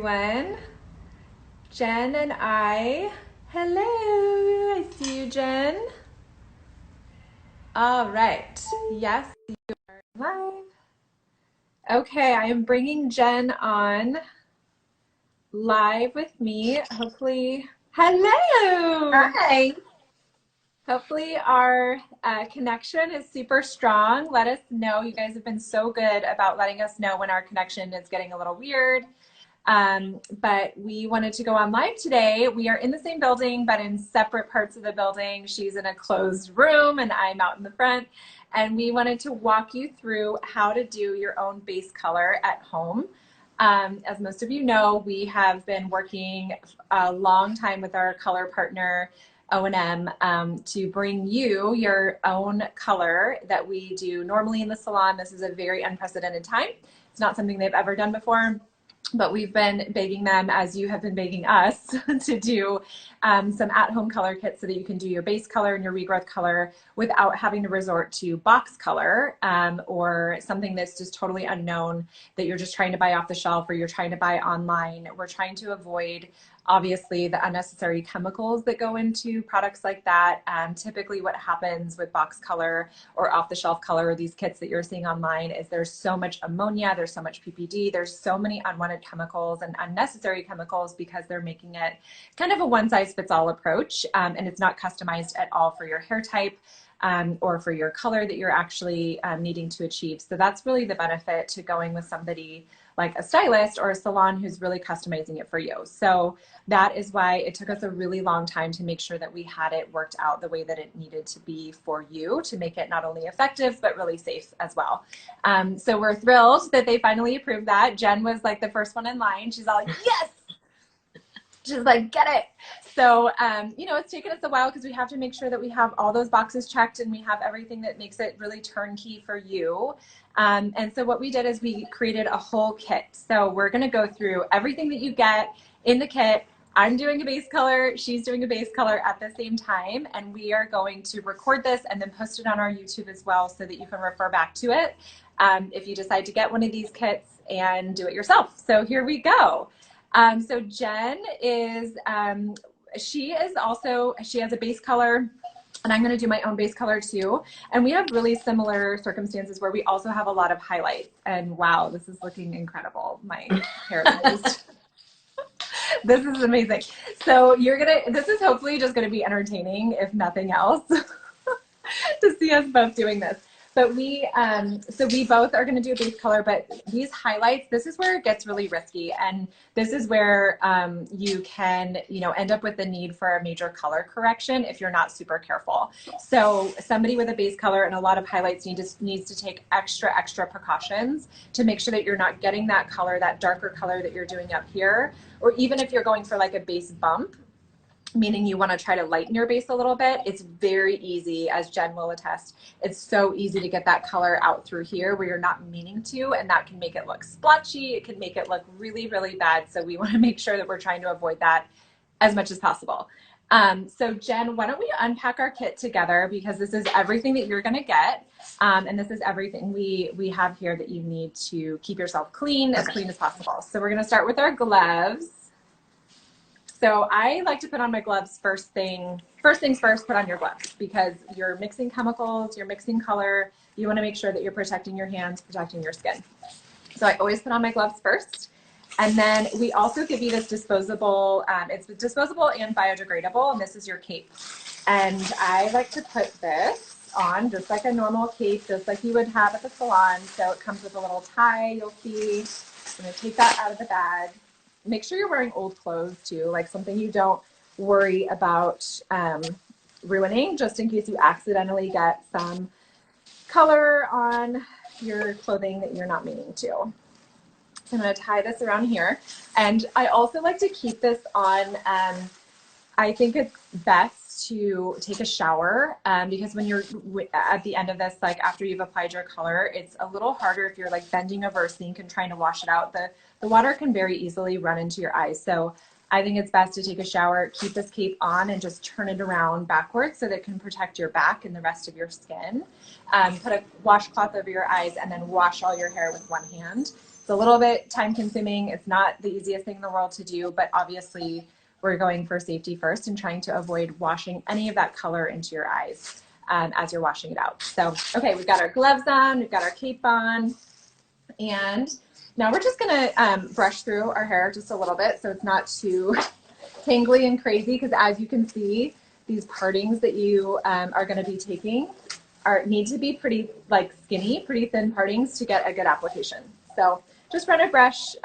everyone. Jen and I. Hello, I see you, Jen. All right. Yes, you are live. Okay, I am bringing Jen on live with me. Hopefully, hello. Hi. Hopefully our connection is super strong. Let us know. You guys have been so good about letting us know when our connection is getting a little weird. But we wanted to go on live today. We are in the same building, but in separate parts of the building. She's in a closed room and I'm out in the front. And we wanted to walk you through how to do your own base color at home. As most of you know, we have been working a long time with our color partner, O&M, to bring you your own color that we do normally in the salon. This is a very unprecedented time. It's not something they've ever done before. But we've been begging them, as you have been begging us, to do some at-home color kits so that you can do your base color and your regrowth color without having to resort to box color or something that's just totally unknown that you're just trying to buy off the shelf or you're trying to buy online. We're trying to avoid, obviously, the unnecessary chemicals that go into products like that. Typically what happens with box color or off-the-shelf color or these kits that you're seeing online is there's so much ammonia, there's so much PPD, there's so many unwanted chemicals and unnecessary chemicals because they're making it kind of a one-size-fits-all approach, and it's not customized at all for your hair type or for your color that you're actually needing to achieve. So that's really the benefit to going with somebody like a stylist or a salon who's really customizing it for you. So that is why it took us a really long time to make sure that we had it worked out the way that it needed to be for you to make it not only effective, but really safe as well. So we're thrilled that they finally approved that. Jen was like the first one in line. She's all like, yes! She's like, get it. So, you know, it's taken us a while because we have to make sure that we have all those boxes checked and we have everything that makes it really turnkey for you. And so what we did is we created a whole kit. So we're going to go through everything that you get in the kit. I'm doing a base color, she's doing a base color at the same time, and we are going to record this and then post it on our YouTube as well so that you can refer back to it if you decide to get one of these kits and do it yourself. So here we go. So Jen is, she has a base color, and I'm going to do my own base color too. And we have really similar circumstances where we also have a lot of highlights. And wow, this is looking incredible. My hair is this is amazing. So this is hopefully just going to be entertaining, if nothing else, to see us both doing this. But so we both are going to do a base color, but these highlights, this is where it gets really risky. And this is where you can, end up with the need for a major color correction if you're not super careful. So somebody with a base color and a lot of highlights needs to take extra precautions to make sure that you're not getting that color, that darker color that you're doing up here. Or even if you're going for like a base bump, meaning you want to try to lighten your base a little bit, it's very easy, as Jen will attest. It's so easy to get that color out through here where you're not meaning to, and that can make it look splotchy. It can make it look really, really bad. So we want to make sure that we're trying to avoid that as much as possible. So Jen, why don't we unpack our kit together, because this is everything that you're going to get. And this is everything we have here that you need to keep yourself clean as possible. So we're going to start with our gloves. So I like to put on my gloves first things first, put on your gloves, because you're mixing chemicals, you're mixing color. You want to make sure that you're protecting your hands, protecting your skin. So I always put on my gloves first. And then we also give you this disposable, it's disposable and biodegradable, and this is your cape. And I like to put this on just like a normal cape, just like you would have at the salon. So it comes with a little tie, you'll see. I'm going to take that out of the bag. Make sure you're wearing old clothes too, like something you don't worry about ruining, just in case you accidentally get some color on your clothing that you're not meaning to. So I'm going to tie this around here. And I also like to keep this on, I think it's best to take a shower because when you're at the end of this, like after you've applied your color, it's a little harder if you're like bending over a sink and trying to wash it out. The water can very easily run into your eyes. So I think it's best to take a shower, keep this cape on, and just turn it around backwards so that it can protect your back and the rest of your skin. Put a washcloth over your eyes and then wash all your hair with one hand. It's a little bit time consuming. It's not the easiest thing in the world to do, but obviously we're going for safety first and trying to avoid washing any of that color into your eyes as you're washing it out. So, okay, we've got our gloves on, we've got our cape on, and now we're just gonna brush through our hair just a little bit so it's not too tangly and crazy, because as you can see, these partings that you are gonna be taking need to be pretty like skinny, pretty thin partings to get a good application. So just run a brush.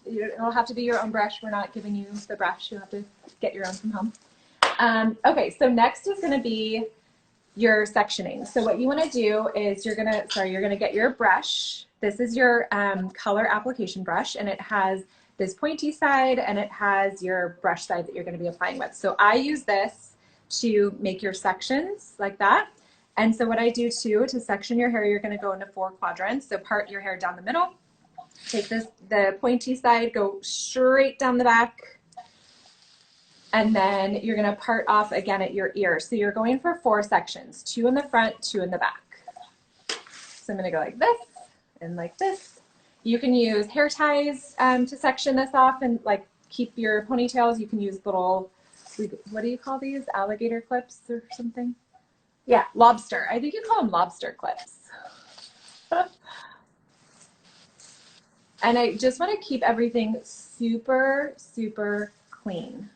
It'll have to be your own brush. We're not giving you the brush. You'll have to get your own from home. Okay, so next is going to be your sectioning. So what you want to do is you're going to get your brush. This is your color application brush, and it has this pointy side and it has your brush side that you're going to be applying with. So I use this to make your sections like that. And so what I do too, to section your hair, you're going to go into 4 quadrants. So part your hair down the middle. Take the pointy side, go straight down the back, and then you're going to part off again at your ear. So you're going for 4 sections, 2 in the front, 2 in the back. So I'm going to go like this and like this. You can use hair ties to section this off and like keep your ponytails. You can use little, what do you call these? Alligator clips or something? Yeah, lobster. I think you call them lobster clips. And I just want to keep everything super, super clean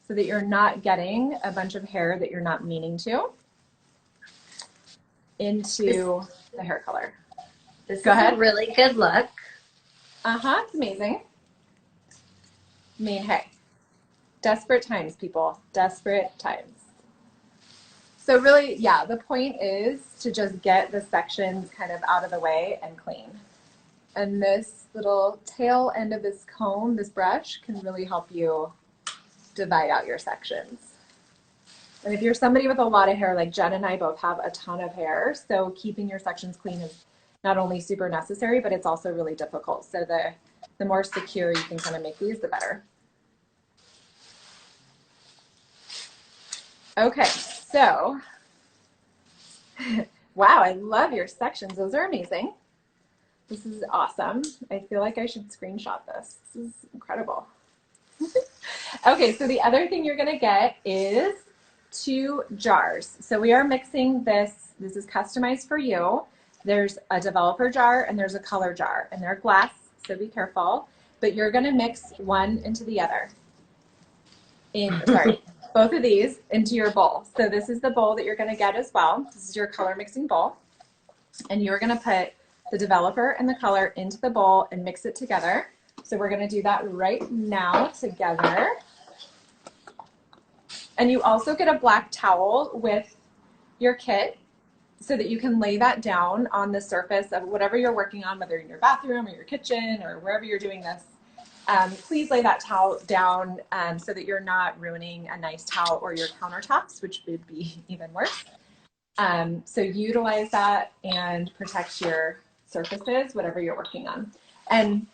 so that you're not getting a bunch of hair that you're not meaning to into the hair color. This Go ahead. Is a really good look. It's amazing. I mean, hey, desperate times, people, desperate times. So really, yeah, the point is to just get the sections kind of out of the way and clean. And this little tail end of this comb, this brush, can really help you divide out your sections. And if you're somebody with a lot of hair, like Jen and I both have a ton of hair, so keeping your sections clean is not only super necessary, but it's also really difficult. So the more secure you can kind of make these, the better. Okay, so, wow, I love your sections. Those are amazing. This is awesome. I feel like I should screenshot this. This is incredible. Okay, so the other thing you're gonna get is 2 jars. So we are mixing this. This is customized for you. There's a developer jar and there's a color jar, and they're glass, so be careful. But you're gonna mix one into the other. Both of these into your bowl. So this is the bowl that you're gonna get as well. This is your color mixing bowl. And you're gonna put the developer and the color into the bowl and mix it together. So we're going to do that right now together. And you also get a black towel with your kit so that you can lay that down on the surface of whatever you're working on, whether in your bathroom or your kitchen or wherever you're doing this. Please lay that towel down so that you're not ruining a nice towel or your countertops, which would be even worse. So utilize that and protect your surfaces, whatever you're working on. And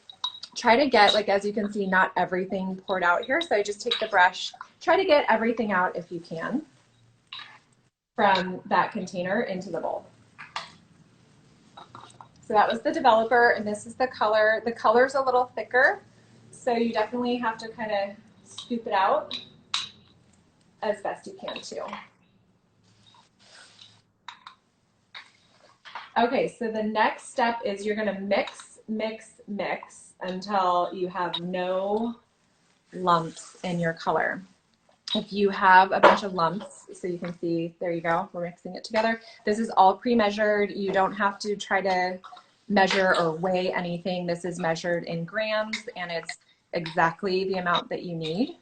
try to get, like, as you can see, not everything poured out here. So I just take the brush, try to get everything out if you can from that container into the bowl. So that was the developer, and this is the color. The color's a little thicker, so you definitely have to kind of scoop it out as best you can too. Okay, so the next step is you're gonna mix, mix, mix until you have no lumps in your color. If you have a bunch of lumps, so you can see, there you go, we're mixing it together. This is all pre-measured. You don't have to try to measure or weigh anything. This is measured in grams, and it's exactly the amount that you need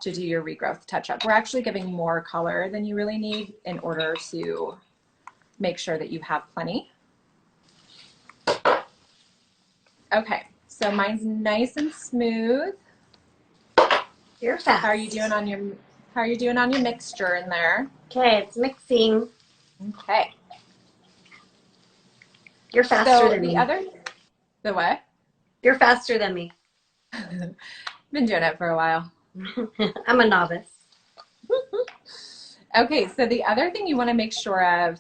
to do your regrowth touch-up. We're actually giving more color than you really need in order to make sure that you have plenty. Okay, so mine's nice and smooth. You're fast. How are you doing on your mixture in there? Okay, it's mixing. Okay. You're faster than me. The what? You're faster than me. Been doing it for a while. I'm a novice. Okay, so the other thing you want to make sure of,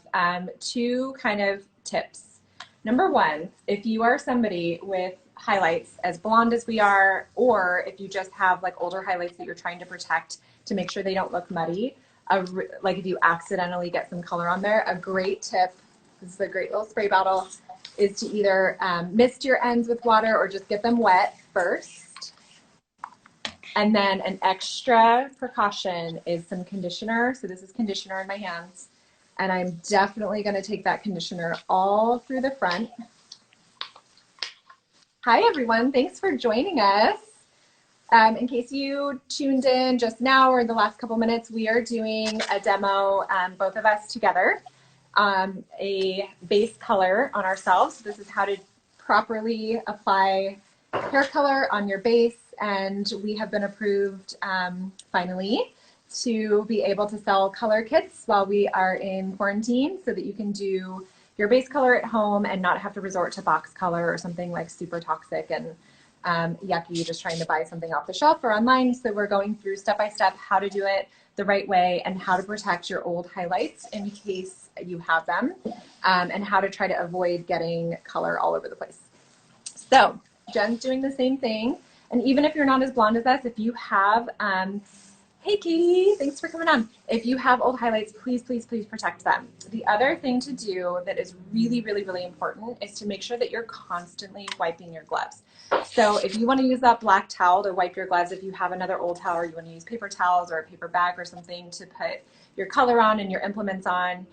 2 kind of tips. Number 1, if you are somebody with highlights as blonde as we are, or if you just have like older highlights that you're trying to protect to make sure they don't look muddy, like if you accidentally get some color on there, a great tip, this is a great little spray bottle, is to either mist your ends with water or just get them wet first. And then an extra precaution is some conditioner. So this is conditioner in my hands. And I'm definitely going to take that conditioner all through the front. Hi, everyone. Thanks for joining us. In case you tuned in just now or in the last couple minutes, we are doing a demo, both of us together, a base color on ourselves. This is how to properly apply hair color on your base. And we have been approved finally to be able to sell color kits while we are in quarantine so that you can do your base color at home and not have to resort to box color or something like super toxic and yucky, just trying to buy something off the shelf or online. So we're going through step by step how to do it the right way and how to protect your old highlights in case you have them, and how to try to avoid getting color all over the place. So Jen's doing the same thing. And even if you're not as blonde as us, if you have, hey Katie, thanks for coming on. If you have old highlights, please, please, please protect them. The other thing to do that is really, really, really important is to make sure that you're constantly wiping your gloves. So if you want to use that black towel to wipe your gloves, if you have another old towel or you want to use paper towels or a paper bag or something to put your color on and your implements on,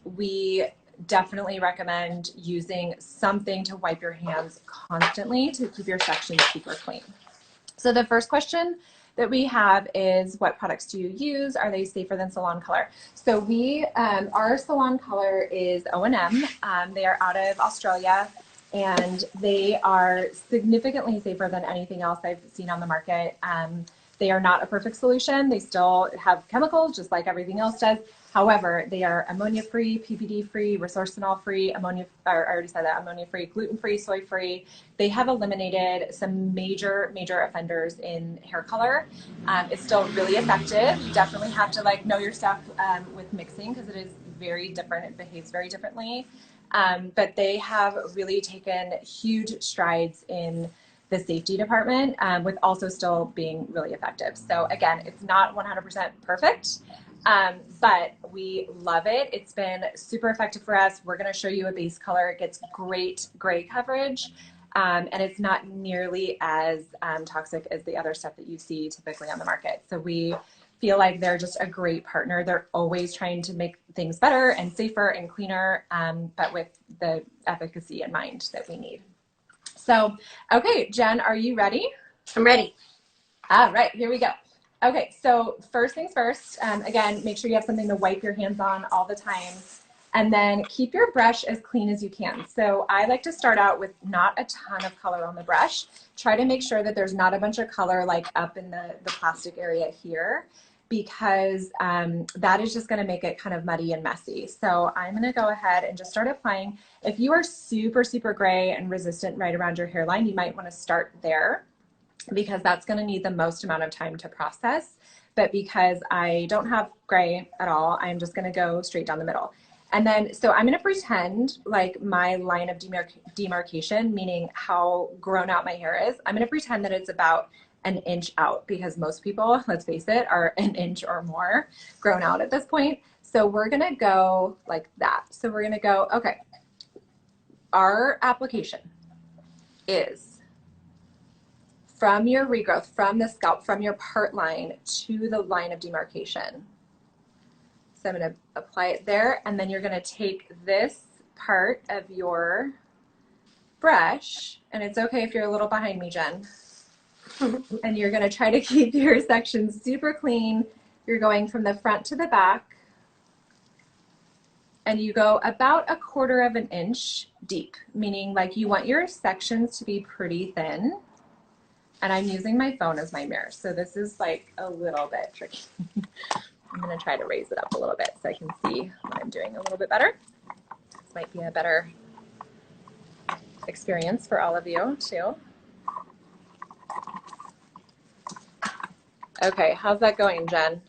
we definitely recommend using something to wipe your hands constantly to keep your sections super clean. So the first question that we have is, what products do you use? Are they safer than Salon color? So we, our Salon color is O&M. They are out of Australia and they are significantly safer than anything else I've seen on the market. They are not a perfect solution. They still have chemicals just like everything else does. However, they are ammonia-free, PPD-free, resorcinol-free, ammonia-free, gluten-free, soy-free. They have eliminated some major, major offenders in hair color. It's still really effective. You definitely have to know your stuff with mixing because it is very different. It behaves very differently. But they have really taken huge strides in the safety department with also still being really effective. So again, it's not 100% perfect. But we love it. It's been super effective for us. We're going to show you a base color. It gets great gray coverage, and it's not nearly as toxic as the other stuff that you see typically on the market. So we feel like they're just a great partner. They're always trying to make things better and safer and cleaner, but with the efficacy in mind that we need. So, okay, Jen, are you ready? I'm ready. All right, here we go. Okay, so first things first, again, make sure you have something to wipe your hands on all the time, and then keep your brush as clean as you can. So I like to start out with not a ton of color on the brush. Try to make sure that there's not a bunch of color up in the plastic area here, because that is just gonna make it kind of muddy and messy. So I'm gonna go ahead and just start applying. If you are super, super gray and resistant right around your hairline, you might wanna start there, because that's going to need the most amount of time to process. But because I don't have gray at all, I'm just going to go straight down the middle. And then, so I'm going to pretend like my line of demarcation, meaning how grown out my hair is, I'm going to pretend that it's about an inch out, because most people, let's face it, are an inch or more grown out at this point. So we're going to go like that. So we're going to go, okay, our application is from your regrowth, from the scalp, from your part line to the line of demarcation. So I'm going to apply it there, and then you're going to take this part of your brush, and it's okay if you're a little behind me, Jen, and you're going to try to keep your section super clean. You're going from the front to the back, and you go about 1/4 of an inch deep, meaning you want your sections to be pretty thin. And I'm using my phone as my mirror, so this is a little bit tricky. I'm gonna try to raise it up a little bit so I can see what I'm doing a little bit better. This might be a better experience for all of you too. Okay, how's that going, Jen?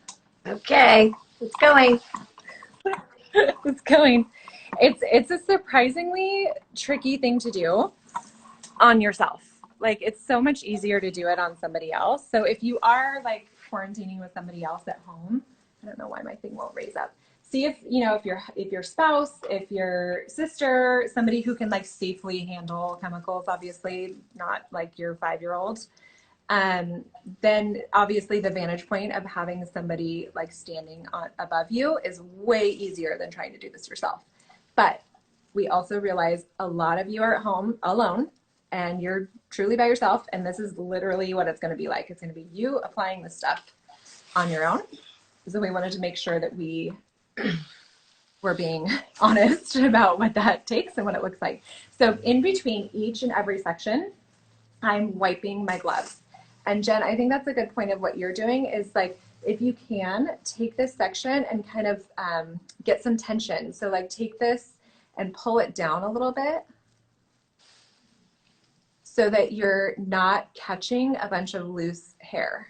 Okay, it's going. It's going. It's a surprisingly tricky thing to do. on yourself. Like, it's so much easier to do it on somebody else. So if you are like quarantining with somebody else at home, I don't know why my thing won't raise up. See if, you know, if your spouse, if your sister, somebody who can like safely handle chemicals, obviously not like your 5-year-old, then obviously the vantage point of having somebody like standing above you is way easier than trying to do this yourself. But we also realize a lot of you are at home alone and you're truly by yourself, and this is literally what it's going to be like. It's going to be you applying this stuff on your own. So we wanted to make sure that we were being honest about what that takes and what it looks like. So in between each and every section, I'm wiping my gloves. And Jen, I think that's a good point of what you're doing is like, if you can, take this section and kind of get some tension. So like take this and pull it down a little bit so that you're not catching a bunch of loose hair.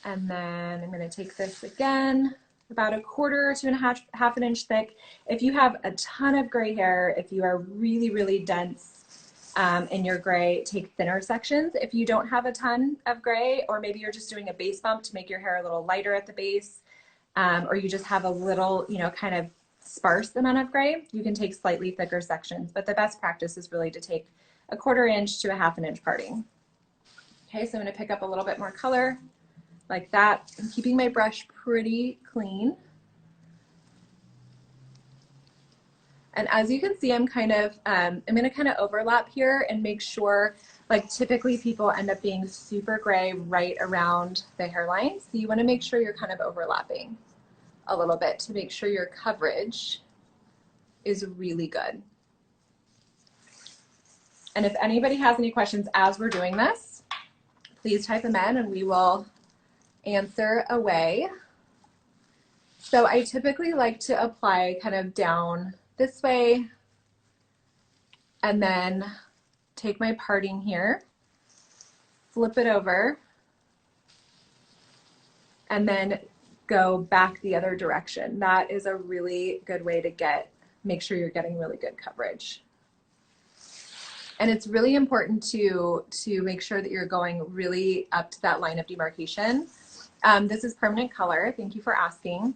And then I'm going to take this again, about 1/4 to half an inch thick. If you have a ton of gray hair, if you are really, really dense in your gray, take thinner sections. If you don't have a ton of gray, or maybe you're just doing a base bump to make your hair a little lighter at the base, or you just have a little, you know, kind of sparse amount of gray, you can take slightly thicker sections. But the best practice is really to take 1/4 inch to 1/2 inch parting. Okay, so I'm going to pick up a little bit more color like that. I'm keeping my brush pretty clean. And as you can see, I'm kind of, I'm going to kind of overlap here and make sure, like typically people end up being super gray right around the hairline. So you want to make sure you're kind of overlapping a little bit to make sure your coverage is really good. And if anybody has any questions as we're doing this, please type them in and we will answer away. So I typically like to apply kind of down this way and then take my parting here, flip it over, and then go back the other direction. That is a really good way to make sure you're getting really good coverage. And it's really important to make sure that you're going really up to that line of demarcation. This is permanent color. Thank you for asking.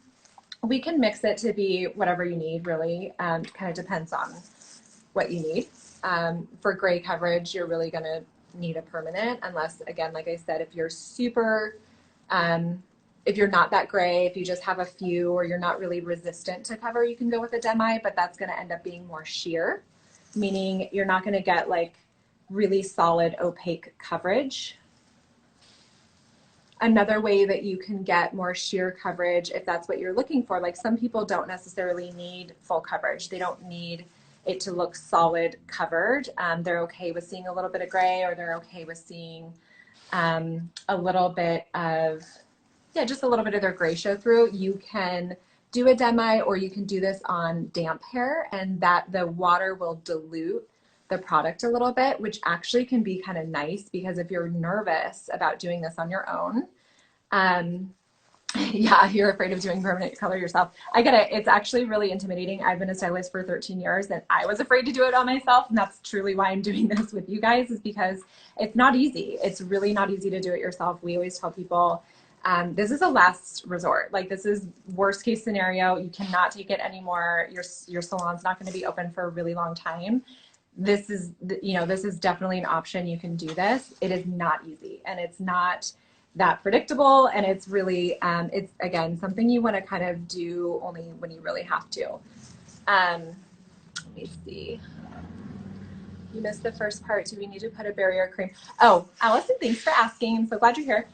We can mix it to be whatever you need, really. Kind of depends on what you need. For gray coverage, you're really going to need a permanent, unless, again, like I said, if you're super, if you're not that gray, if you just have a few, or you're not really resistant to cover, you can go with a demi, but that's going to end up being more sheer, meaning you're not going to get like really solid opaque coverage. Another way that you can get more sheer coverage, if that's what you're looking for, like some people don't necessarily need full coverage. They don't need it to look solid covered. They're okay with seeing a little bit of gray, or they're okay with seeing a little bit of, yeah, just a little bit of their gray show through. You can do a demi, or you can do this on damp hair, and that the water will dilute the product a little bit, which actually can be kind of nice, because if you're nervous about doing this on your own, yeah, you're afraid of doing permanent color yourself. I get it. It's actually really intimidating. I've been a stylist for 13 years and I was afraid to do it on myself. And that's truly why I'm doing this with you guys, is because it's not easy. It's really not easy to do it yourself. We always tell people, this is a last resort. Like, this is worst case scenario. You cannot take it anymore. Your salon's not going to be open for a really long time. This is, you know, this is definitely an option. You can do this. It is not easy, and it's not that predictable. And it's really, it's again, something you want to kind of do only when you really have to. Let me see. You missed the first part. Do we need to put a barrier cream? Oh, Allison, thanks for asking. I'm so glad you're here.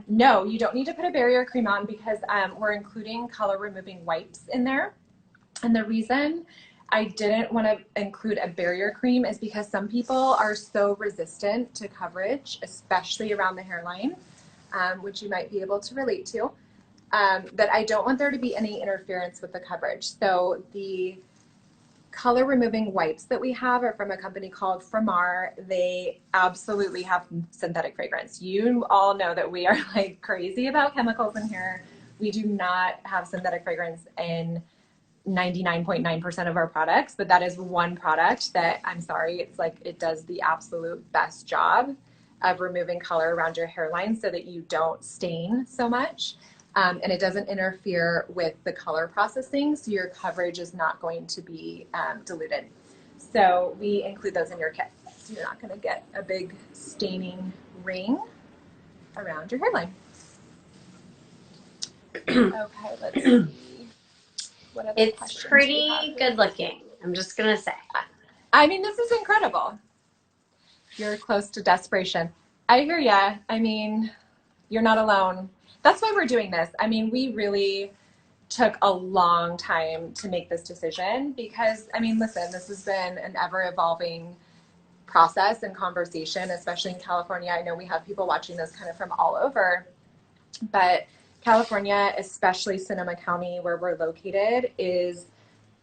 No, you don't need to put a barrier cream on, because we're including color removing wipes in there. And the reason I didn't want to include a barrier cream is because some people are so resistant to coverage, especially around the hairline, which you might be able to relate to, that I don't want there to be any interference with the coverage. So the color removing wipes that we have are from a company called Framar. They absolutely have synthetic fragrance. You all know that we are like crazy about chemicals in here. We do not have synthetic fragrance in 99.9% of our products, but that is one product that, I'm sorry, it's like it does the absolute best job of removing color around your hairline so that you don't stain so much. And it doesn't interfere with the color processing, so your coverage is not going to be diluted. So we include those in your kit. So you're not going to get a big staining ring around your hairline. Okay, let's see. What other It's questions pretty good looking, I'm just going to say. I mean, this is incredible. You're close to desperation. I hear ya. I mean, you're not alone. That's why we're doing this. I mean, we really took a long time to make this decision because, I mean, listen, this has been an ever-evolving process and conversation, especially in California. I know we have people watching this kind of from all over, but California, especially Sonoma County, where we're located,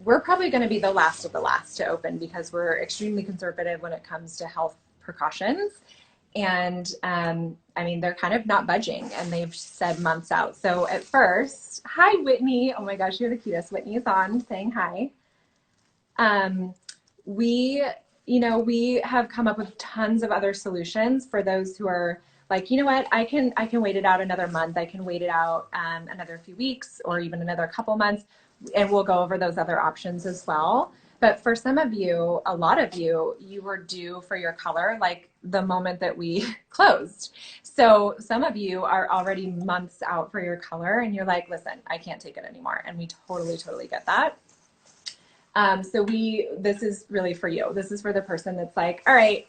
we're probably going to be the last of the last to open because we're extremely conservative when it comes to health precautions. And I mean, they're kind of not budging, and they've said months out. So at first, hi, Whitney. Oh my gosh, you're the cutest. Whitney is on saying hi. We have come up with tons of other solutions for those who are like, you know what, I can wait it out another month. I can wait it out another few weeks or even another couple months, and we'll go over those other options as well. But for some of you, a lot of you, you were due for your color like the moment that we closed. So some of you are already months out for your color, and you're like, listen, I can't take it anymore. And we totally get that. So this is really for you. This is for the person that's like, all right,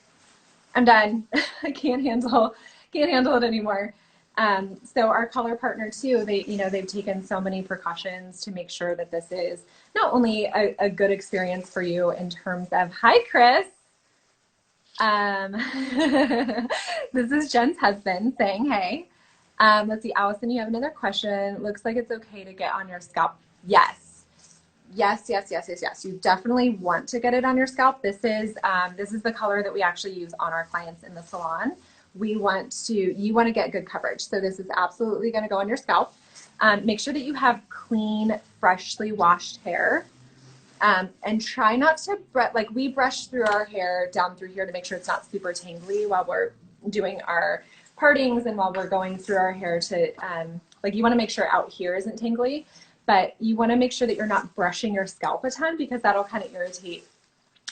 I'm done. I can't handle it anymore. So our color partner too, they've taken so many precautions to make sure that this is not only a good experience for you in terms of, hi, Chris. This is Jen's husband saying, hey. Let's see, Allison, you have another question. Looks like it's okay to get on your scalp. Yes. You definitely want to get it on your scalp. This is the color that we actually use on our clients in the salon. You want to get good coverage. So this is absolutely going to go on your scalp. Make sure that you have clean, freshly washed hair. And try not to, we brush through our hair down through here to make sure it's not super tangly while we're doing our partings and while we're going through our hair to, you want to make sure out here isn't tangly. But you want to make sure that you're not brushing your scalp a ton because that'll kind of irritate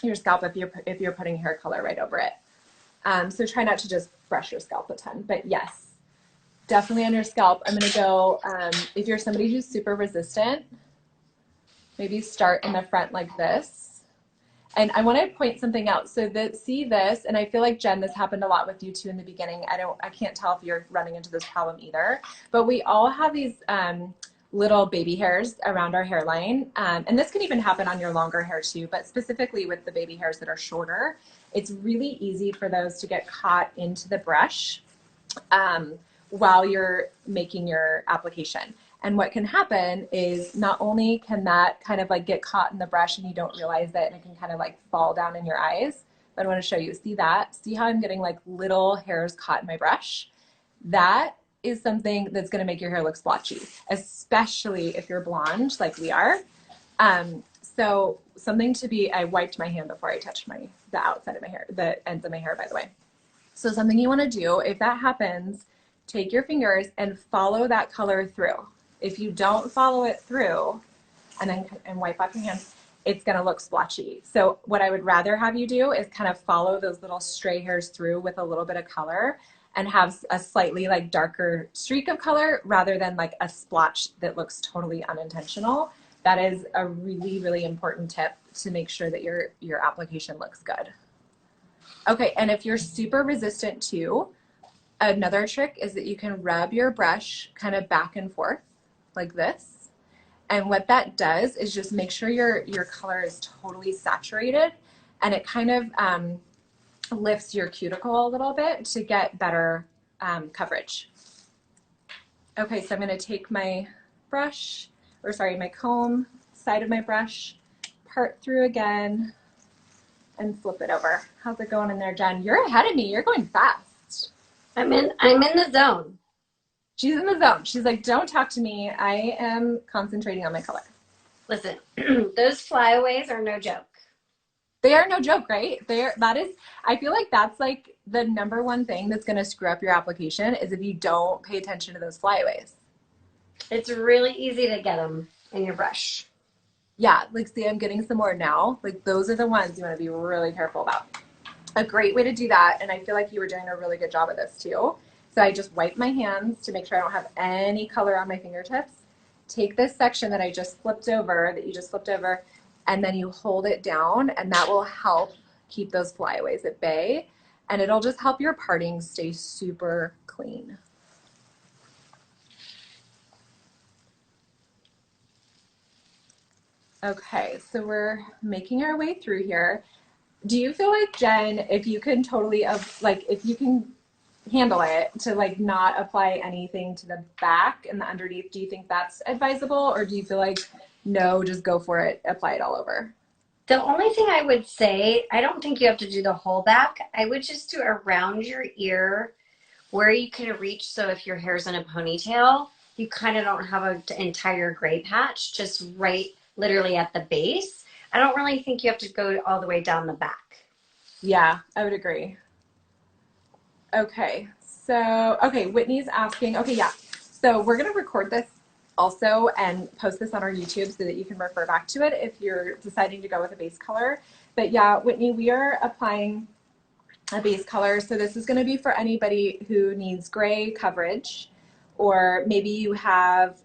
your scalp if you're putting hair color right over it. So try not to just brush your scalp a ton. But yes, definitely on your scalp. I'm going to go, if you're somebody who's super resistant, maybe start in the front like this. And I want to point something out. So see this, and I feel like, Jen, this happened a lot with you too in the beginning. I can't tell if you're running into this problem either. But we all have these little baby hairs around our hairline. And this can even happen on your longer hair too, but specifically with the baby hairs that are shorter, it's really easy for those to get caught into the brush while you're making your application. And what can happen is not only can that kind of get caught in the brush and you don't realize it, and it can kind of fall down in your eyes, but I want to show you, see how I'm getting little hairs caught in my brush? That is something that's going to make your hair look splotchy, especially if you're blonde like we are. So something to be, I wiped my hand before I touched the outside of my hair, the ends of my hair, by the way. So something you want to do, if that happens, take your fingers and follow that color through. If you don't follow it through and wipe off your hands, it's going to look splotchy. So what I would rather have you do is kind of follow those little stray hairs through with a little bit of color and have a slightly darker streak of color rather than a splotch that looks totally unintentional. That is a really, really important tip to make sure that your application looks good. Okay, and if you're super resistant too, another trick is that you can rub your brush kind of back and forth like this. And what that does is just make sure your color is totally saturated, and it kind of lifts your cuticle a little bit to get better coverage. Okay, so I'm going to take my my comb, side of my brush, part through again, and flip it over. How's it going in there, Jen? You're ahead of me. You're going fast. I'm in the zone. She's in the zone. She's like, don't talk to me. I am concentrating on my color. Listen, those flyaways are no joke. They are no joke, right? That is, I feel like that's like the number one thing that's going to screw up your application is if you don't pay attention to those flyaways. It's really easy to get them in your brush. Yeah, like see, I'm getting some more now. Like those are the ones you want to be really careful about. A great way to do that, and I feel like you were doing a really good job of this too. So I just wipe my hands to make sure I don't have any color on my fingertips. Take this section that I just flipped over, that you just flipped over, and then you hold it down, and that will help keep those flyaways at bay. And it'll just help your parting stay super clean. Okay, so we're making our way through here. Do you feel like, Jen, if you can totally like if you can handle it to like not apply anything to the back and the underneath, do you think that's advisable, or do you feel like no, just go for it, apply it all over? The only thing I would say, I don't think you have to do the whole back. I would just do around your ear where you can reach. So if your hair's in a ponytail, you kind of don't have an entire gray patch, just right literally at the base. I don't really think you have to go all the way down the back. Yeah, I would agree. Okay, so okay, Whitney's asking, okay, yeah, so we're gonna record this also and post this on our YouTube so that you can refer back to it if you're deciding to go with a base color. But yeah, Whitney, we are applying a base color. So this is going to be for anybody who needs gray coverage, or maybe you have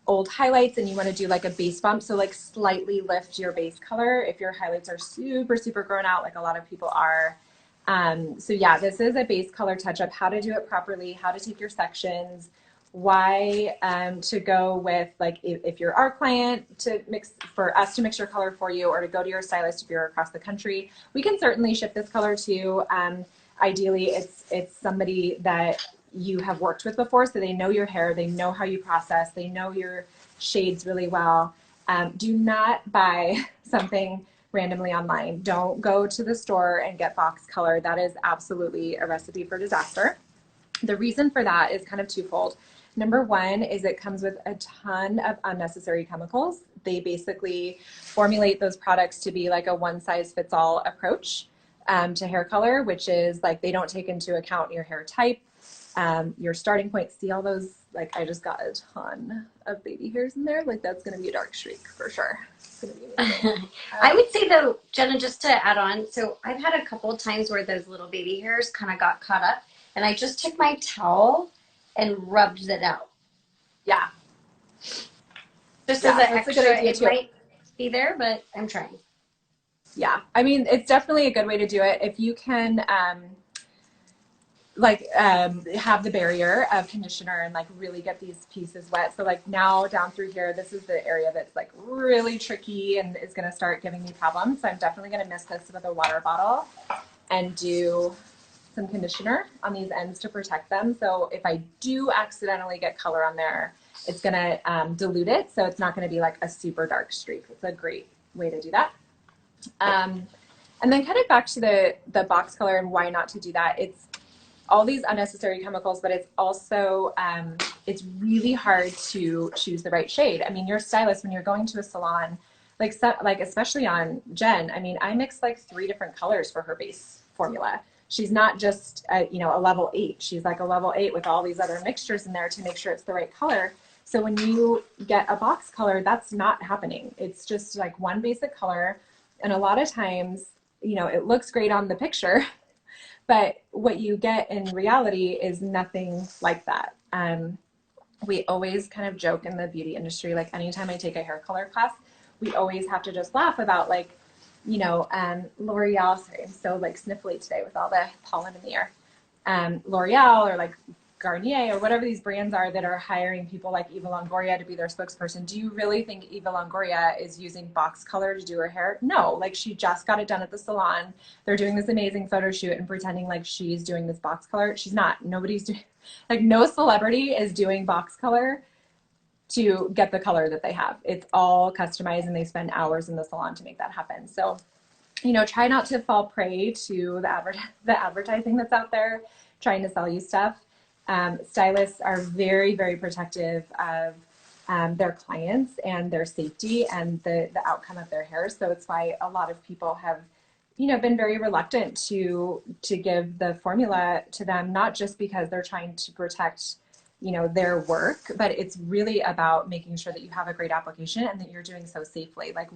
old highlights and you want to do like a base bump. So like slightly lift your base color if your highlights are super, super grown out, like a lot of people are. So yeah, this is a base color touch up, how to do it properly, how to take your sections, why to go with, like, if you're our client, to mix, for us to mix your color for you, or to go to your stylist if you're across the country. We can certainly ship this color to you. Ideally, it's somebody that you have worked with before, so they know your hair, they know how you process, they know your shades really well. Do not buy something randomly online. Don't go to the store and get box color. That is absolutely a recipe for disaster. The reason for that is kind of twofold. Number one is it comes with a ton of unnecessary chemicals. They basically formulate those products to be like a one size fits all approach to hair color, which is like they don't take into account your hair type, your starting point. See all those, like I just got a ton of baby hairs in there. Like that's going to be a dark streak for sure. It's going to be amazing. I would say though, Jenna, just to add on, so I've had a couple of times where those little baby hairs kind of got caught up, and I just took my towel and rubbed it out. Yeah. Just Yeah, as an that's extra, a good idea it too. might be there, but I'm trying. Yeah, I mean, it's definitely a good way to do it. If you can have the barrier of conditioner and like really get these pieces wet. So like now down through here, this is the area that's like really tricky and is going to start giving me problems. So I'm definitely going to mix this with a water bottle and do some conditioner on these ends to protect them. So if I do accidentally get color on there, it's going to dilute it. So it's not going to be like a super dark streak. It's a great way to do that. And then kind of back to the box color and why not to do that. It's all these unnecessary chemicals, but it's also, it's really hard to choose the right shade. I mean, your stylist, when you're going to a salon, like especially on Jen, I mean, I mixed like 3 different colors for her base formula. She's not just a level 8. She's like a level 8 with all these other mixtures in there to make sure it's the right color. So when you get a box color, that's not happening. It's just like one basic color. And a lot of times, it looks great on the picture, but what you get in reality is nothing like that. We always kind of joke in the beauty industry, like anytime I take a hair color class, we always have to just laugh about like, L'Oreal, sorry, I'm so like sniffly today with all the pollen in the air. L'Oreal or like Garnier or whatever these brands are that are hiring people like Eva Longoria to be their spokesperson. Do you really think Eva Longoria is using box color to do her hair? No, like she just got it done at the salon. They're doing this amazing photo shoot and pretending like she's doing this box color. She's not. Nobody's doing, like no celebrity is doing box color to get the color that they have. It's all customized and they spend hours in the salon to make that happen. So, try not to fall prey to the advertising that's out there trying to sell you stuff. Stylists are very, very protective of their clients and their safety and the outcome of their hair. So it's why a lot of people have, been very reluctant to give the formula to them, not just because they're trying to protect, their work, but it's really about making sure that you have a great application and that you're doing so safely. Like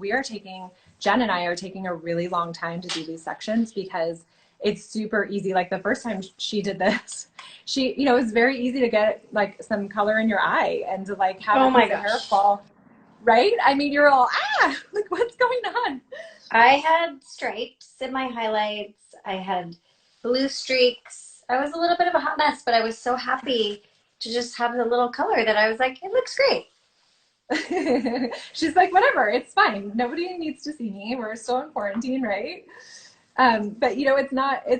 Jen and I are taking a really long time to do these sections because it's super easy. Like the first time she did this, it was very easy to get like some color in your eye and to like have a piece of hair fall, right? I mean, you're all, like what's going on? I had stripes in my highlights. I had blue streaks. I was a little bit of a hot mess, but I was so happy to just have the little color that I was like, it looks great. She's like, whatever, it's fine. Nobody needs to see me. We're still in quarantine, right? But it's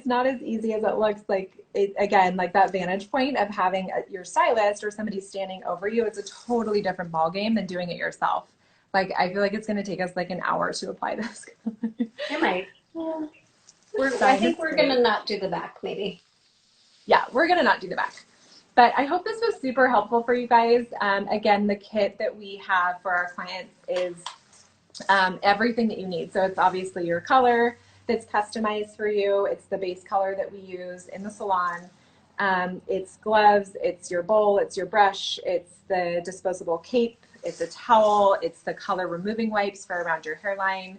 not as easy as it looks. Like again, like that vantage point of having your stylist or somebody standing over you, it's a totally different ballgame than doing it yourself. Like I feel like it's going to take us like an hour to apply this. It might. Yeah. I think we're going to not do the back, maybe. Yeah, we're going to not do the back. But I hope this was super helpful for you guys. Again, the kit that we have for our clients is everything that you need. So it's obviously your color that's customized for you. It's the base color that we use in the salon. It's gloves, it's your bowl, it's your brush, it's the disposable cape, it's a towel, it's the color removing wipes for around your hairline.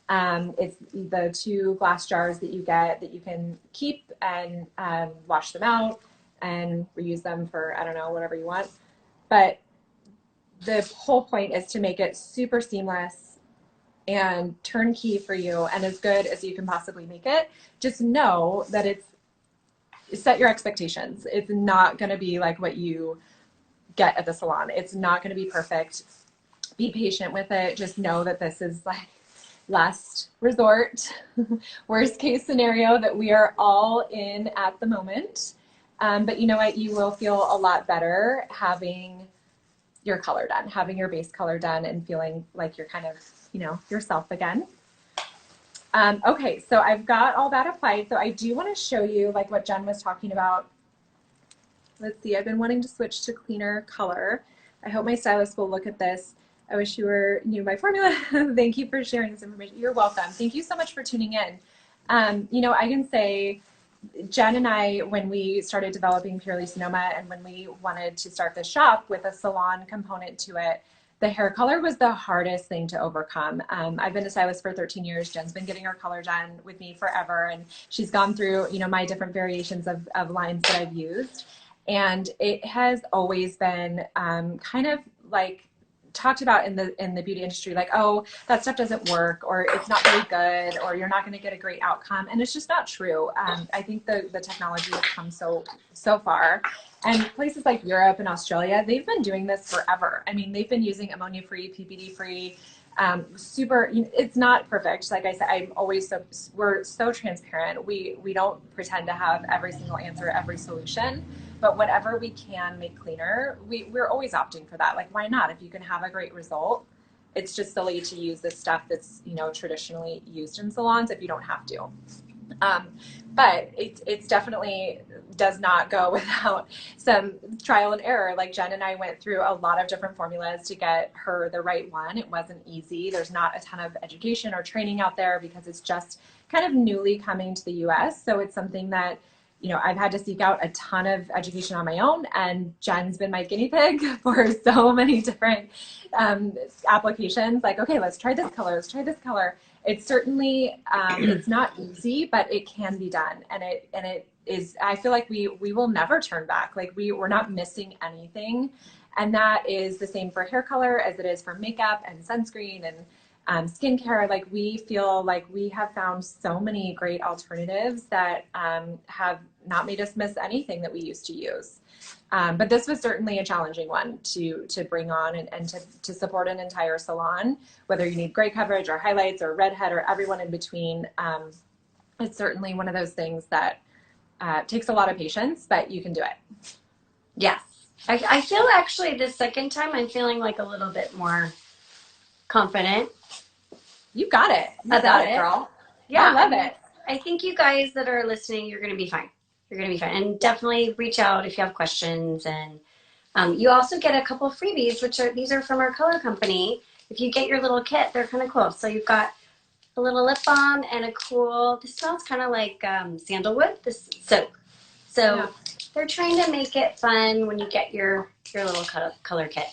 It's the 2 glass jars that you get that you can keep and wash them out and reuse them for, I don't know, whatever you want. But the whole point is to make it super seamless and turnkey for you and as good as you can possibly make it. Just know that set your expectations. It's not going to be like what you get at the salon. It's not going to be perfect. Be patient with it. Just know that this is like last resort, worst case scenario that we are all in at the moment. But you know what? You will feel a lot better having your color done, having your base color done and feeling like you're kind of, yourself again. Okay, so I've got all that applied. So I do want to show you like what Jen was talking about. Let's see, I've been wanting to switch to cleaner color. I hope my stylist will look at this. I wish you knew my formula. Thank you for sharing this information. You're welcome. Thank you so much for tuning in. I can say Jen and I, when we started developing Purely Sonoma and when we wanted to start the shop with a salon component to it, the hair color was the hardest thing to overcome. I've been a stylist for 13 years. Jen's been getting her color done with me forever. And she's gone through, my different variations of lines that I've used. And it has always been kind of like talked about in the beauty industry, like, oh, that stuff doesn't work, or it's not very good, or you're not going to get a great outcome. And it's just not true. I think the technology has come so far. And places like Europe and Australia, they've been doing this forever. I mean, they've been using ammonia-free, PPD-free, it's not perfect. Like I said, we're so transparent. We don't pretend to have every single answer, every solution, but whatever we can make cleaner, we're always opting for that. Like, why not? If you can have a great result, it's just silly to use this stuff that's, traditionally used in salons if you don't have to. But it's definitely does not go without some trial and error. Like Jen and I went through a lot of different formulas to get her the right one. It wasn't easy. There's not a ton of education or training out there because it's just kind of newly coming to the US. So it's something that, I've had to seek out a ton of education on my own, and Jen's been my guinea pig for so many different applications. Like, okay, let's try this color. Let's try this color. It's certainly, it's not easy, but it can be done. And it is, I feel like we will never turn back. Like we're not missing anything. And that is the same for hair color as it is for makeup and sunscreen and skincare. Like we feel like we have found so many great alternatives that have not made us miss anything that we used to use. But this was certainly a challenging one to bring on and to support an entire salon, whether you need gray coverage or highlights or redhead or everyone in between. It's certainly one of those things that takes a lot of patience, but you can do it. Yes. I feel actually the second time I'm feeling like a little bit more confident. You got it. You got it, girl. Yeah, I love it. I think you guys that are listening, you're going to be fine. You're going to be fine. And definitely reach out if you have questions. And You also get a couple freebies, these are from our color company. If you get your little kit, they're kind of cool. So you've got a little lip balm and a cool, this smells kind of like sandalwood, this soap. So Yeah. they're trying to make it fun when you get your little color kit.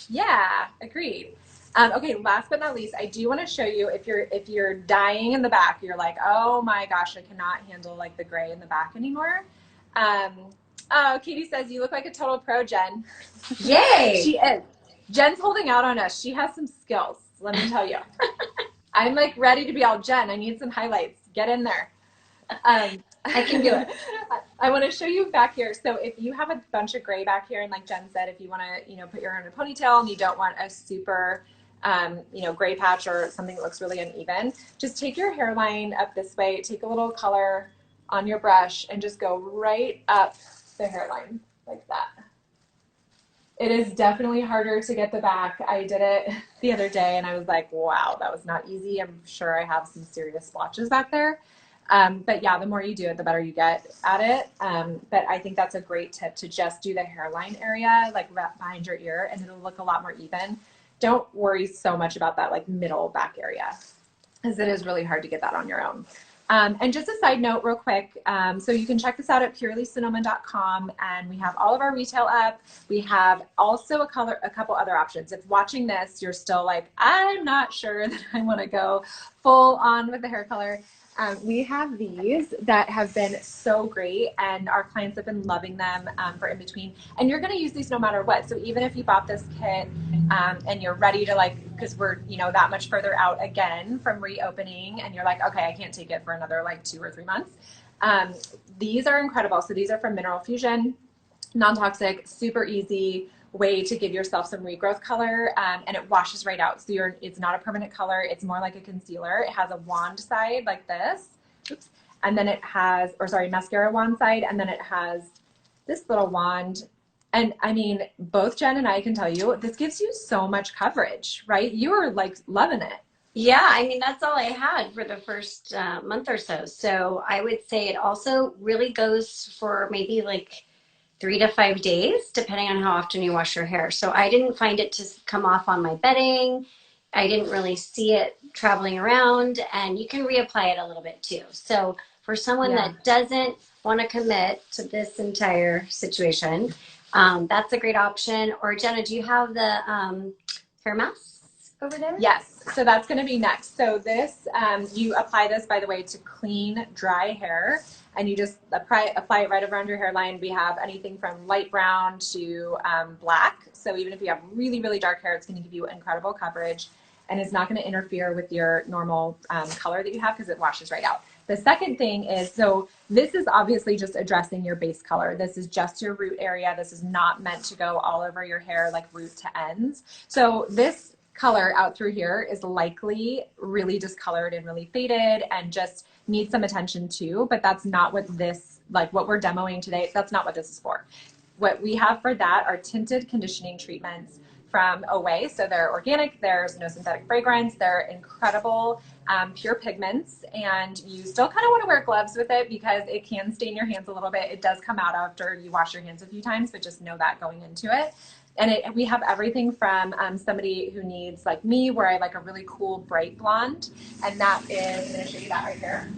Yeah, agreed. Okay, last but not least, I do want to show you if you're dying in the back, you're like, oh my gosh, I cannot handle like the gray in the back anymore. Um, oh, Katie says you look like a total pro, Jen. Yay! She is. Jen's holding out on us. She has some skills, let me tell you. I'm like ready to be all Jen. I need some highlights. Get in there. I can do it. I want to show you back here. So if you have a bunch of gray back here, and like Jen said, if you want to, put your hair in a ponytail and you don't want a super, gray patch or something that looks really uneven, just take your hairline up this way, take a little color on your brush and just go right up the hairline like that. It is definitely harder to get the back. I did it the other day and I was like, wow, that was not easy. I'm sure I have some serious splotches back there. But yeah, the more you do it, the better you get at it. But I think that's a great tip to just do the hairline area, like right behind your ear, and it'll look a lot more even. Don't worry so much about that like middle back area, because it is really hard to get that on your own. And just a side note real quick, so you can check this out at purelysonoma.com, and we have all of our retail up. We have also a couple other options. If watching this, you're still like, I'm not sure that I want to go full on with the hair color. We have these that have been so great, and our clients have been loving them for in between. And you're going to use these no matter what. So even if you bought this kit and you're ready to because we're that much further out again from reopening, and you're like, okay, I can't take it for another 2 or 3 months. These are incredible. So these are from Mineral Fusion, non-toxic, super easy way to give yourself some regrowth color, and it washes right out. So it's not a permanent color. It's more like a concealer. It has a wand side like this. Oops. And then it has, mascara wand side, and then it has this little wand. And I mean, both Jen and I can tell you, this gives you so much coverage, right? You are loving it. Yeah, I mean, that's all I had for the first month or so. So I would say it also really goes for maybe 3 to 5 days, depending on how often you wash your hair. So I didn't find it to come off on my bedding. I didn't really see it traveling around, and you can reapply it a little bit too. So for someone that doesn't want to commit to this entire situation, that's a great option. Or Jenna, do you have the hair mask over there? Yes, so that's going to be next. So this, you apply this, by the way, to clean, dry hair, and you just apply it right around your hairline. We have anything from light brown to black. So even if you have really, really dark hair, it's going to give you incredible coverage, and it's not going to interfere with your normal color that you have because it washes right out. The second thing is, so this is obviously just addressing your base color. This is just your root area. This is not meant to go all over your hair like root to ends. So this color out through here is likely really discolored and really faded and just needs some attention too, but that's not what this, what we're demoing today, that's not what this is for. What we have for that are tinted conditioning treatments from Away. So they're organic, there's no synthetic fragrance, they're incredible pure pigments, and you still kind of want to wear gloves with it because it can stain your hands a little bit. It does come out after you wash your hands a few times, but just know that going into it. And we have everything from somebody who needs, like me, where I like a really cool bright blonde, and that is, I'm going to show you that right here.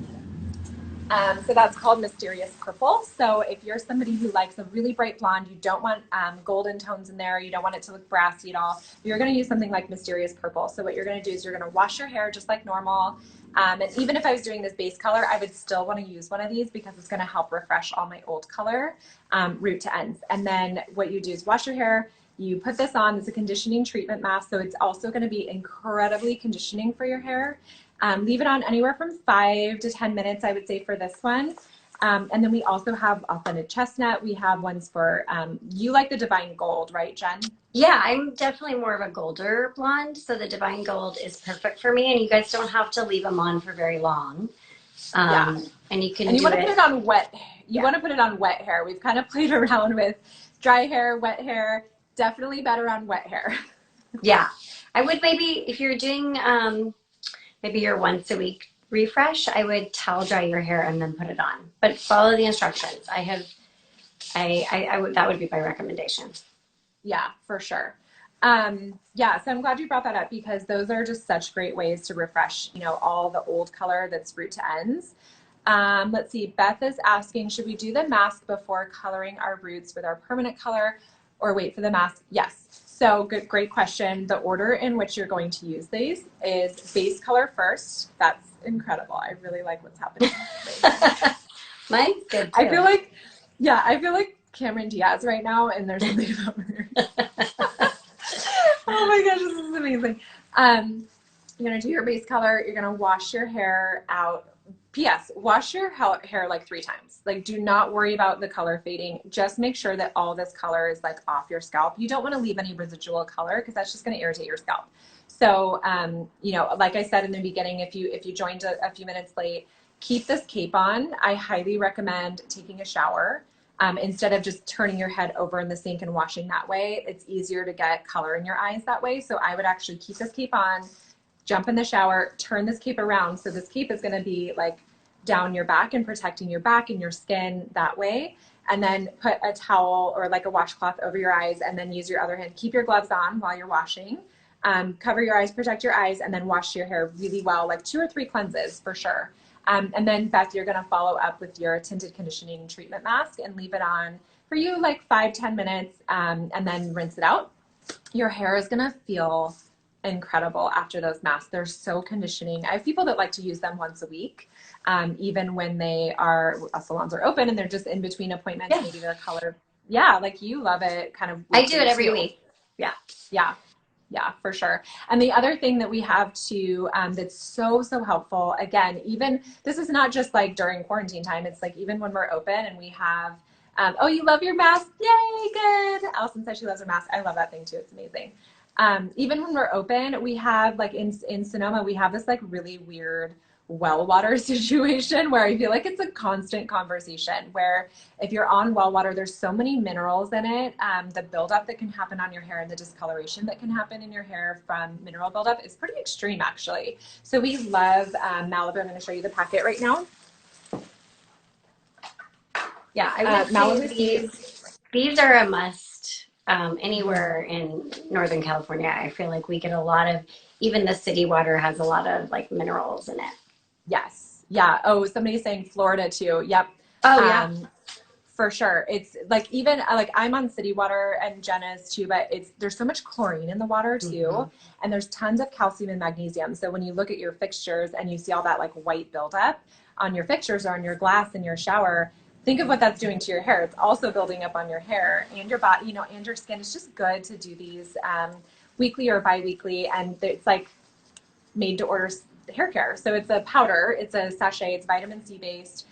So that's called Mysterious Purple. So if you're somebody who likes a really bright blonde, you don't want golden tones in there, you don't want it to look brassy at all, you're going to use something like Mysterious Purple. So what you're going to do is you're going to wash your hair just like normal. And even if I was doing this base color, I would still want to use one of these because it's going to help refresh all my old color, root to ends. And then what you do is wash your hair. You put this on, it's a conditioning treatment mask, so it's also going to be incredibly conditioning for your hair. Leave it on anywhere from 5 to 10 minutes, I would say, for this one. And then we also have Authentic Chestnut. We have ones for, you like the Divine Gold, right, Jen? Yeah, I'm definitely more of a golder blonde, so the Divine Gold is perfect for me, and you guys don't have to leave them on for very long. Yeah. And you can and you want to put it on wet. You yeah. want to put it on wet hair. We've kind of played around with dry hair, wet hair. Definitely better on wet hair. Yeah, I would maybe, if you're doing maybe your once a week refresh, I would towel dry your hair and then put it on. But follow the instructions. That would be my recommendation. Yeah, for sure. Yeah, so I'm glad you brought that up because those are just such great ways to refresh, you know, all the old color that's root to ends. Let's see, Beth is asking, should we do the mask before coloring our roots with our permanent color or wait for the mask? Yes. So good, great question. The order in which you're going to use these is base color first. That's incredible. I really like what's happening right now. Mine's good I too. feel like, yeah, I feel like Cameron Diaz right now, and there's something about her. Oh my gosh, this is amazing. You're gonna do your base color. You're gonna wash your hair out. P.S. Wash your hair like 3 times. Like, do not worry about the color fading. Just make sure that all this color is like off your scalp. You don't want to leave any residual color because that's just going to irritate your scalp. So, you know, like I said in the beginning, if you joined a few minutes late, keep this cape on. I highly recommend taking a shower. Instead of just turning your head over in the sink and washing that way. It's easier to get color in your eyes that way. So I would actually keep this cape on, jump in the shower, turn this cape around. So this cape is going to be like down your back and protecting your back and your skin that way. And then put a towel or like a washcloth over your eyes and then use your other hand. Keep your gloves on while you're washing. Cover your eyes, protect your eyes, and then wash your hair really well, like 2 or 3 cleanses for sure. And then Beth, you're going to follow up with your tinted conditioning treatment mask and leave it on for you like 5-10 minutes and then rinse it out. Your hair is going to feel incredible after those masks. They're so conditioning. I have people that like to use them once a week, even when salons are open and they're just in between appointments. Maybe their color. Yeah, like you love it kind of I do weekly it every too. week. Yeah. Yeah. Yeah, for sure. And the other thing that we have too, that's so, so helpful, again, even this is not just like during quarantine time, it's like even when we're open and we have, oh, you love your mask? Yay, good. Allison says she loves her mask. I love that thing too. It's amazing. Even when we're open, we have like in Sonoma, we have this like really weird well water situation where I feel like it's a constant conversation where if you're on well water, there's so many minerals in it. The buildup that can happen on your hair and the discoloration that can happen in your hair from mineral buildup is pretty extreme actually. So we love Malibu. I'm going to show you the packet right now. Yeah, I would say Malibu these are a must anywhere in Northern California. I feel like we get a lot of, even the city water has a lot of like minerals in it. Yes. Yeah. Oh, somebody's saying Florida too. Yep. Oh yeah. For sure. It's like even like I'm on city water and Jenna's too, but there's so much chlorine in the water too. And there's tons of calcium and magnesium. So when you look at your fixtures and you see all that like white buildup on your fixtures or on your glass in your shower, think of what that's doing to your hair. It's also building up on your hair and your body, you know, and your skin. It's just good to do these weekly or bi-weekly. And it's like made to order hair care. So it's a powder, it's a sachet, it's vitamin C based.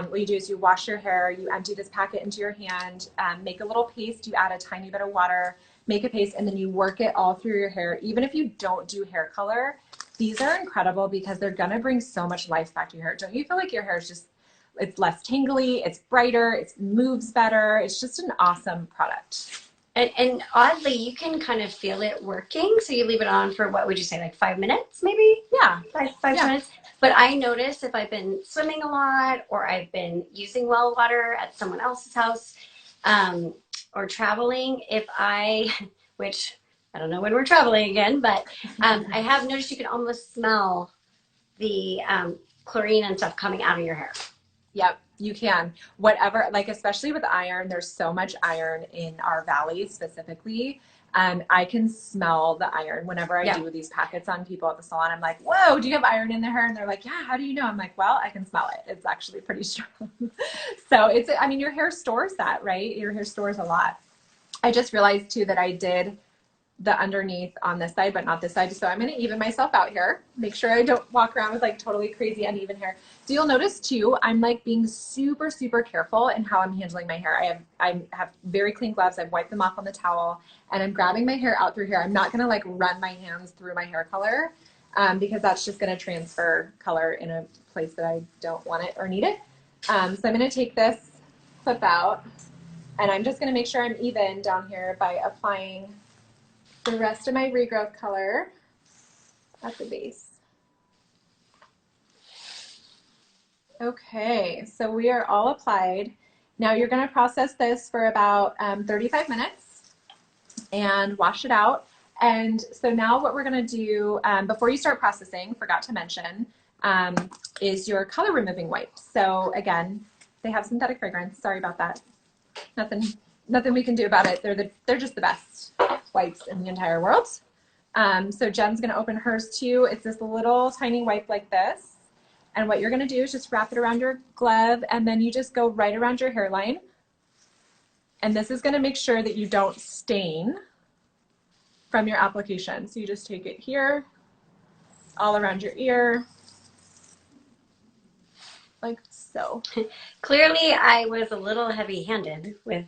What you do is you wash your hair, you empty this packet into your hand, make a little paste, you add a tiny bit of water, make a paste, and then you work it all through your hair. Even if you don't do hair color, these are incredible because they're gonna bring so much life back to your hair. Don't you feel like your hair is just, it's less tingly, it's brighter, it moves better. It's just an awesome product. And oddly, you can kind of feel it working. So you leave it on for what would you say, like 5 minutes, maybe? Yeah. Five minutes. But I notice if I've been swimming a lot or I've been using well water at someone else's house or traveling, which I don't know when we're traveling again, but I have noticed you can almost smell the chlorine and stuff coming out of your hair. Yep, you can. Whatever, like especially with iron, there's so much iron in our valleys specifically. I can smell the iron whenever I do these packets on people at the salon. I'm like, whoa, do you have iron in the hair? And they're like, yeah, how do you know? I'm like, well, I can smell it. It's actually pretty strong. So I mean, your hair stores that, right? Your hair stores a lot. I just realized too that I did the underneath on this side, but not this side. So I'm going to even myself out here. Make sure I don't walk around with like totally crazy uneven hair. So you'll notice too, I'm like being super, super careful in how I'm handling my hair. I have very clean gloves. I've wiped them off on the towel and I'm grabbing my hair out through here. I'm not going to like run my hands through my hair color because that's just going to transfer color in a place that I don't want it or need it. So I'm going to take this clip out and I'm just going to make sure I'm even down here by applying the rest of my regrowth color at the base. Okay, so we are all applied. Now you're going to process this for about 35 minutes. and wash it out. And so now what we're going to do before you start processing, forgot to mention, is your color removing wipes. So again, they have synthetic fragrance. Sorry about that. Nothing we can do about it. They're just the best wipes in the entire world. So Jen's going to open hers too. It's this little tiny wipe like this. And what you're going to do is just wrap it around your glove, and then you just go right around your hairline. And this is going to make sure that you don't stain from your application. So you just take it here, all around your ear, like so. Clearly, I was a little heavy-handed with.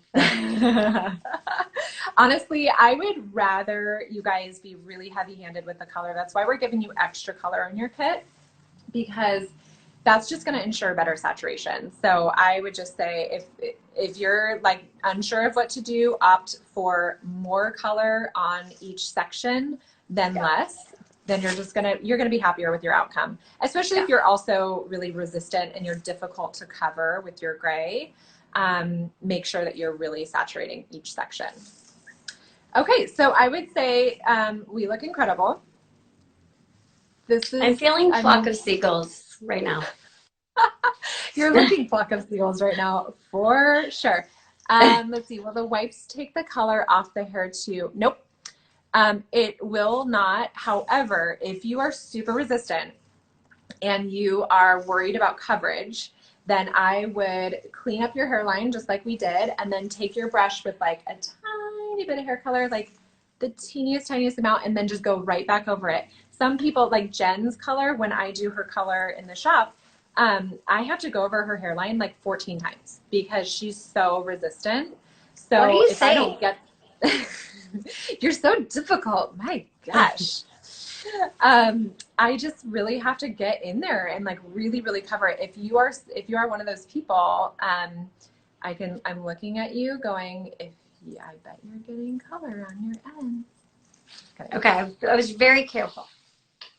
Honestly, I would rather you guys be really heavy-handed with the color. That's why we're giving you extra color in your kit, because that's just going to ensure better saturation. So I would just say if you're like unsure of what to do, opt for more color on each section than less. Then you're gonna be happier with your outcome, especially if you're also really resistant and you're difficult to cover with your gray. Make sure that you're really saturating each section. Okay, so I would say we look incredible. I'm feeling flock of seagulls right now. You're looking flock of seagulls right now, for sure. Let's see, will the wipes take the color off the hair too? Nope. It will not. However, if you are super resistant and you are worried about coverage, then I would clean up your hairline just like we did, and then take your brush with like a tiny bit of hair color, like the tiniest amount, and then just go right back over it. Some people, like Jen's color, when I do her color in the shop, I have to go over her hairline like 14 times because she's so resistant. So what do you if say? I don't get you're so difficult, my gosh. I just really have to get in there and like really cover it. If you are one of those people, I'm looking at you going, I bet you're getting color on your end. Okay, I was very careful.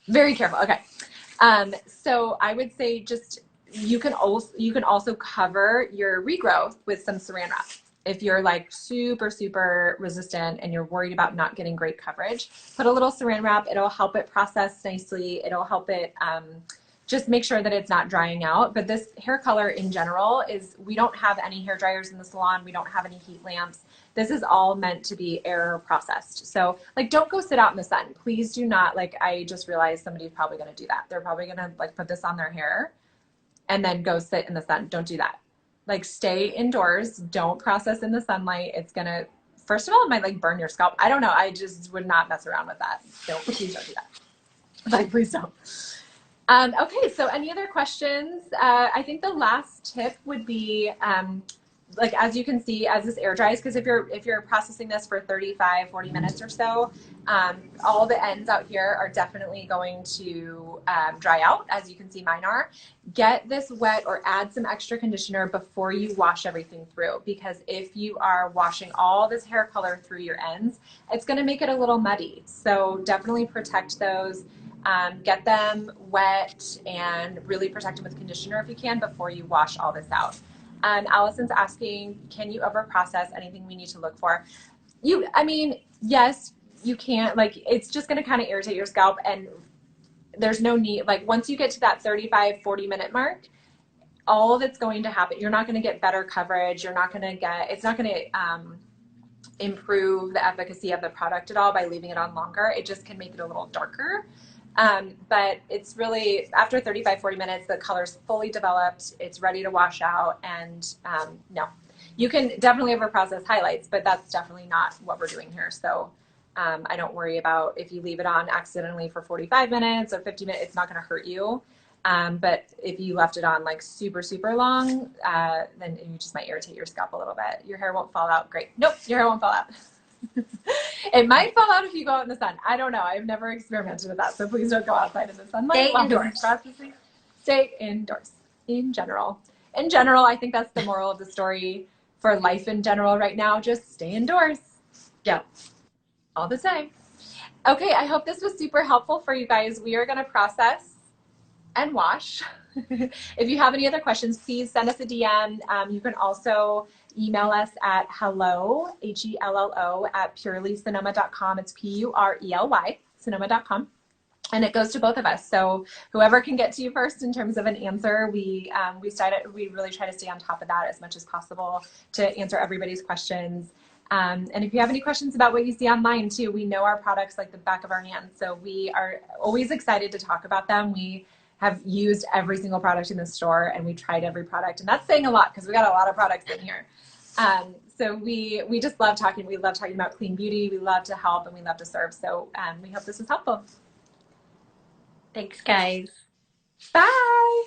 Very careful. Okay. So I would say just you can also cover your regrowth with some saran wrap. If you're like super resistant and you're worried about not getting great coverage, put a little saran wrap. It'll help it process nicely. It'll help it just make sure that it's not drying out. But this hair color in general we don't have any hair dryers in the salon. We don't have any heat lamps. This is all meant to be air processed. So like, don't go sit out in the sun. Please do not. Like, I just realized somebody's probably going to do that. They're probably going to like put this on their hair and then go sit in the sun. Don't do that. Like, stay indoors. Don't process in the sunlight. It's going to, first of all, it might like burn your scalp. I don't know. I just would not mess around with that. Please don't do that. Like, please don't. Okay, so any other questions? I think the last tip would be, like, as you can see, as this air dries, because if you're processing this for 35, 40 minutes or so, all the ends out here are definitely going to dry out, as you can see mine are. Get this wet or add some extra conditioner before you wash everything through, because if you are washing all this hair color through your ends, it's going to make it a little muddy. So definitely protect those. Get them wet and really protect them with conditioner if you can before you wash all this out. Allison's asking, can you over process? Anything we need to look for? I mean, yes, you can't. Like, it's just going to kind of irritate your scalp, and there's no need. Like, once you get to that 35, 40-minute mark, all that's going to happen, you're not going to get better coverage. It's not going to improve the efficacy of the product at all by leaving it on longer. It just can make it a little darker. But it's really, after 35, 40 minutes, the color's fully developed, it's ready to wash out, and no. You can definitely over process highlights, but that's definitely not what we're doing here. So I don't worry about if you leave it on accidentally for 45 minutes or 50 minutes, it's not going to hurt you. But if you left it on like super long, then you just might irritate your scalp a little bit. Your hair won't fall out. Great. Nope, your hair won't fall out. It might fall out if you go out in the sun. I don't know. I've never experimented with that. So please don't go outside in the sunlight. Stay indoors. Processing. Stay indoors in general. In general, I think that's the moral of the story for life in general right now. Just stay indoors. Yeah. All the time. Okay, I hope this was super helpful for you guys. We are going to process and wash. If you have any other questions, please send us a DM. You can also email us at hello, HELLO, at purelysonoma.com. It's PURELY, sonoma.com. And it goes to both of us. So whoever can get to you first in terms of an answer, we really try to stay on top of that as much as possible to answer everybody's questions. And if you have any questions about what you see online too, we know our products like the back of our hands. So we are always excited to talk about them. We have used every single product in the store and we tried every product. And that's saying a lot because we got a lot of products in here. So we just love talking. We love talking about clean beauty. We love to help and we love to serve. So we hope this was helpful. Thanks, guys. Bye.